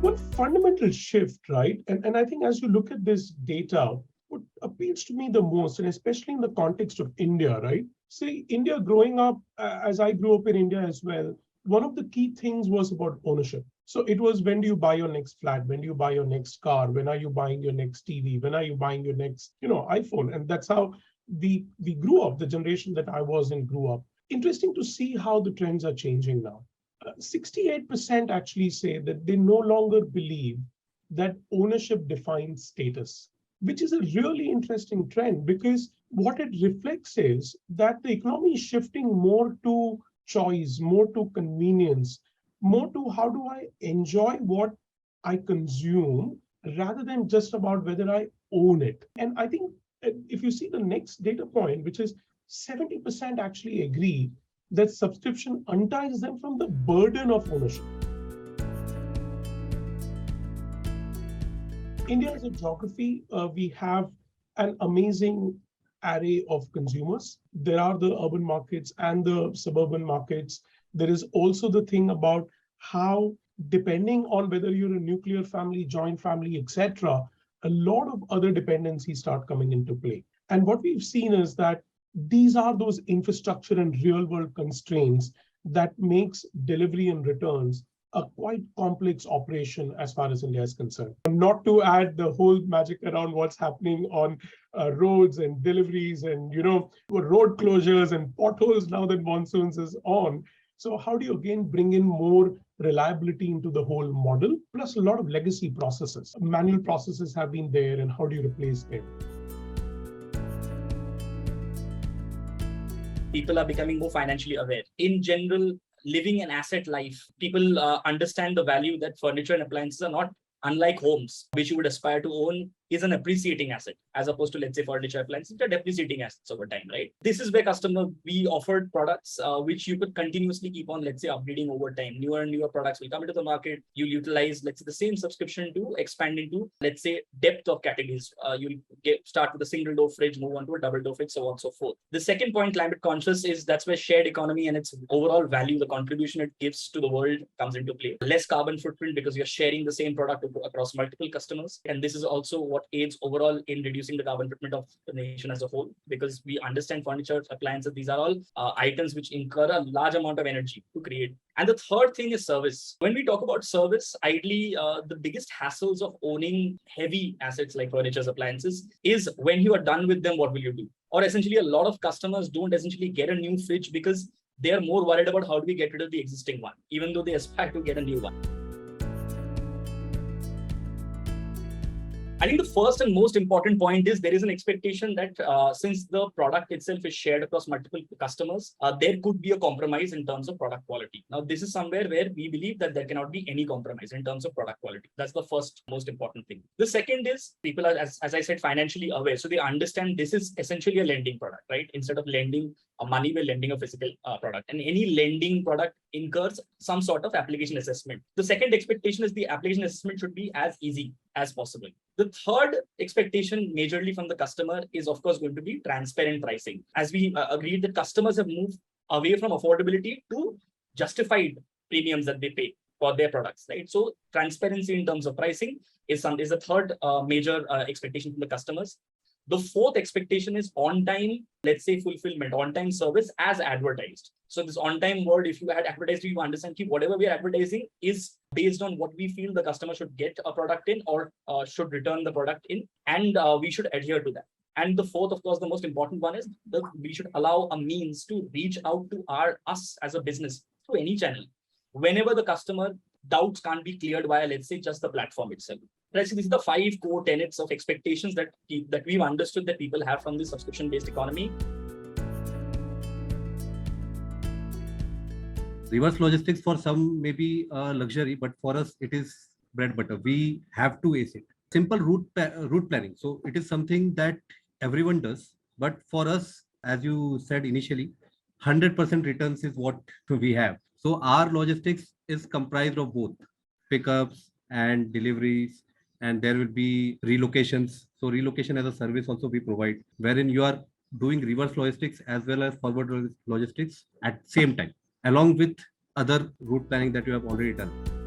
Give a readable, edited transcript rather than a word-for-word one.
one fundamental shift, right? And I think as you look at this data, what appeals to me the most, and especially in the context of India, right? See, India growing up, as I grew up in India as well, one of the key things was about ownership. So it was, when do you buy your next flat? When do you buy your next car? When are you buying your next TV? When are you buying your next, iPhone? And that's how we grew up, the generation that I was in grew up. Interesting to see how the trends are changing now. 68% actually say that they no longer believe that ownership defines status, which is a really interesting trend, because what it reflects is that the economy is shifting more to choice, more to convenience, more to how do I enjoy what I consume, rather than just about whether I own it. And I think if you see the next data point, which is 70% actually agree that subscription unties them from the burden of ownership. India is a geography. We have an amazing array of consumers. There are the urban markets and the suburban markets. There is also the thing about how, depending on whether you're a nuclear family, joint family, etc., a lot of other dependencies start coming into play. And what we've seen is that these are those infrastructure and real world constraints that makes delivery and returns a quite complex operation as far as India is concerned. Not to add the whole magic around what's happening on roads and deliveries and road closures and potholes now that monsoons is on. So how do you again bring in more reliability into the whole model? Plus a lot of legacy processes. Manual processes have been there, and how do you replace them? People are becoming more financially aware. In general, living an asset life, people understand the value that furniture and appliances are not unlike homes, which you would aspire to own, is an appreciating asset, as opposed to, let's say, furniture appliances, which are depreciating assets over time, right? This is where we offered products which you could continuously keep on, let's say, upgrading over time. Newer and newer products will come into the market. You'll utilize, let's say, the same subscription to expand into, let's say, depth of categories. You'll start with a single door fridge, move on to a double door fridge, so on and so forth. The second point, climate conscious, is that's where shared economy and its overall value, the contribution it gives to the world, comes into play. Less carbon footprint because you're sharing the same product across multiple customers. And this is also what aids overall in reducing the carbon footprint of the nation as a whole, because we understand furniture, appliances, these are all items which incur a large amount of energy to create. And the third thing is service. When we talk about service, ideally, the biggest hassles of owning heavy assets like furniture, appliances, is when you are done with them, what will you do? Or essentially, a lot of customers don't essentially get a new fridge because they are more worried about how do we get rid of the existing one, even though they aspire to get a new one. I think the first and most important point is there is an expectation that since the product itself is shared across multiple customers, there could be a compromise in terms of product quality. Now, this is somewhere where we believe that there cannot be any compromise in terms of product quality. That's the first most important thing. The second is people are, as I said, financially aware. So they understand this is essentially a lending product, right? Instead of lending money, we're lending a physical product. And any lending product incurs some sort of application assessment. The second expectation is the application assessment should be as easy as possible. The third expectation majorly from the customer is, of course, going to be transparent pricing. As we agreed that customers have moved away from affordability to justified premiums that they pay for their products, right? So transparency in terms of pricing is the third major expectation from the customers. The fourth expectation is on-time, let's say, fulfillment, on-time service as advertised. So this on-time word, if you had advertised, you understand whatever we are advertising is based on what we feel the customer should get a product in or should return the product in, and we should adhere to that. And the fourth, of course, the most important one is that we should allow a means to reach out to us as a business through any channel. Whenever the customer doubts can't be cleared via, let's say, just the platform itself. Right, so these are the 5 core tenets of expectations that we've understood that people have from the subscription-based economy. Reverse logistics for some may be luxury, but for us it is bread butter. We have to ace it. Simple route planning. So it is something that everyone does, but for us, as you said initially, 100% returns is what we have. So our logistics is comprised of both pickups and deliveries, and there will be relocations. So relocation as a service also we provide, wherein you are doing reverse logistics as well as forward logistics at same time, along with other route planning that you have already done.